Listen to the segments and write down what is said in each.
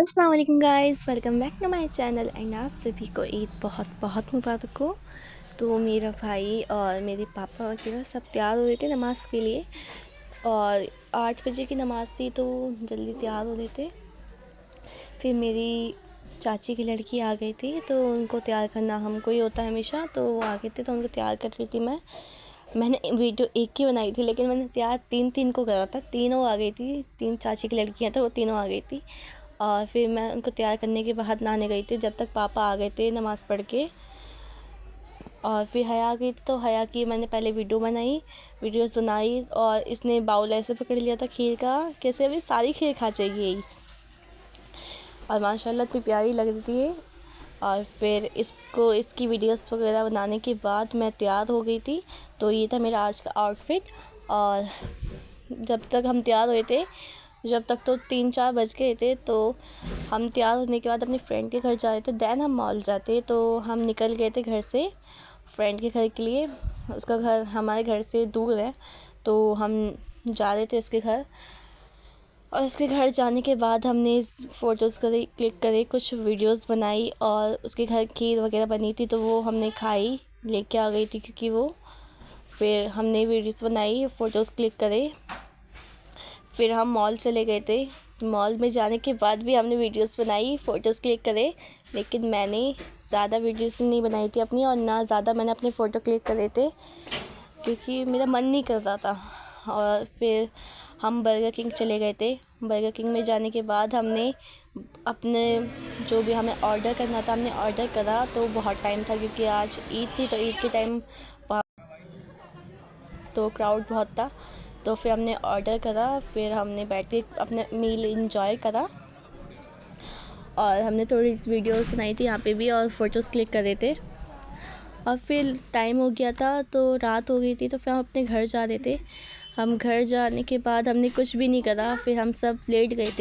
अस्सलाम वालेकुम guys, welcome back to my channel and आप सभी को ईद बहुत बहुत मुबारक हो। तो मेरा भाई और मेरे पापा वगैरह सब तैयार हो रहे थे नमाज़ के लिए और 8 बजे की नमाज़ थी तो जल्दी तैयार हो रहे थे। फिर मेरी चाची की लड़की आ गई थी तो उनको तैयार करना हमको ही होता है हमेशा, तो वो आ गए थे तो उनको तैयार कर रही थी मैंने वीडियो एक की बनाई थी लेकिन मैंने तैयार तीन को करा था। तीनों आ गई थी, 3 चाची की लड़कियां तो वो तीनों आ गई थी और फिर मैं उनको तैयार करने के बाद नहाने गई थी जब तक पापा आ गए थे नमाज़ पढ़ के। और फिर हया आ गई थी तो हया की मैंने पहले वीडियोस बनाई और इसने बाउल ऐसे पकड़ लिया था खीर का, कैसे अभी सारी खीर खा जाएगी और माशाल्लाह इतनी प्यारी लग रही थी। और फिर इसकी वीडियोस वगैरह बनाने के बाद मैं तैयार हो गई थी। तो ये था मेरा आज का आउटफिट। और जब तक हम तैयार हुए थे, जब तक तो 3-4 बज गए थे, तो हम तैयार होने के बाद अपनी फ्रेंड के घर जा रहे थे। दैन हम मॉल जाते तो हम निकल गए थे घर से फ्रेंड के घर के लिए। उसका घर हमारे घर से दूर है तो हम जा रहे थे उसके घर। और उसके घर जाने के बाद हमने फ़ोटोज़ क्लिक करे, कुछ वीडियोस बनाई और उसके घर खीर वगैरह बनी थी तो वो हमने खाई, लेके आ गई थी क्योंकि वो। फिर हमने वीडियोस बनाई, फ़ोटोज़ क्लिक करे, फिर हम मॉल चले गए थे। मॉल में जाने के बाद भी हमने वीडियोस बनाई, फ़ोटोज़ क्लिक करे, लेकिन मैंने ज़्यादा वीडियोस नहीं बनाई थी अपनी और ना ज़्यादा मैंने अपने फ़ोटो क्लिक करे थे क्योंकि मेरा मन नहीं कर रहा था। और फिर हम बर्गर किंग चले गए थे। बर्गर किंग में जाने के बाद हमने अपने जो भी हमें ऑर्डर करना था हमने ऑर्डर करा। तो बहुत टाइम था क्योंकि आज ईद थी तो ईद के टाइम तो क्राउड बहुत था। तो फिर हमने ऑर्डर करा, फिर हमने बैठ के अपना मील इंजॉय करा और हमने थोड़ी वीडियोस बनाई थी यहाँ पे भी और फ़ोटोज़ क्लिक कर रहे थे। और फिर टाइम हो गया था तो रात हो गई थी तो फिर हम अपने घर जा रहे थे। हम घर जाने के बाद हमने कुछ भी नहीं करा, फिर हम सब लेट गए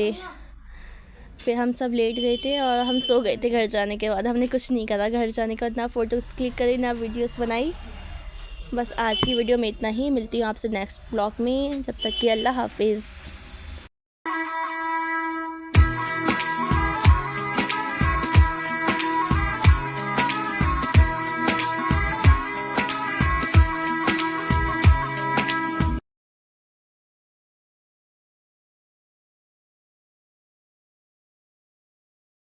थे और हम सो गए थे। घर जाने के बाद हमने कुछ नहीं करा, घर जाने के बाद ना फ़ोटोज़ क्लिक करी ना वीडियोस बनाई। बस आज की वीडियो में इतना ही, मिलती हूँ आपसे नेक्स्ट ब्लॉग में, जब तक कि अल्लाह हाफिज़।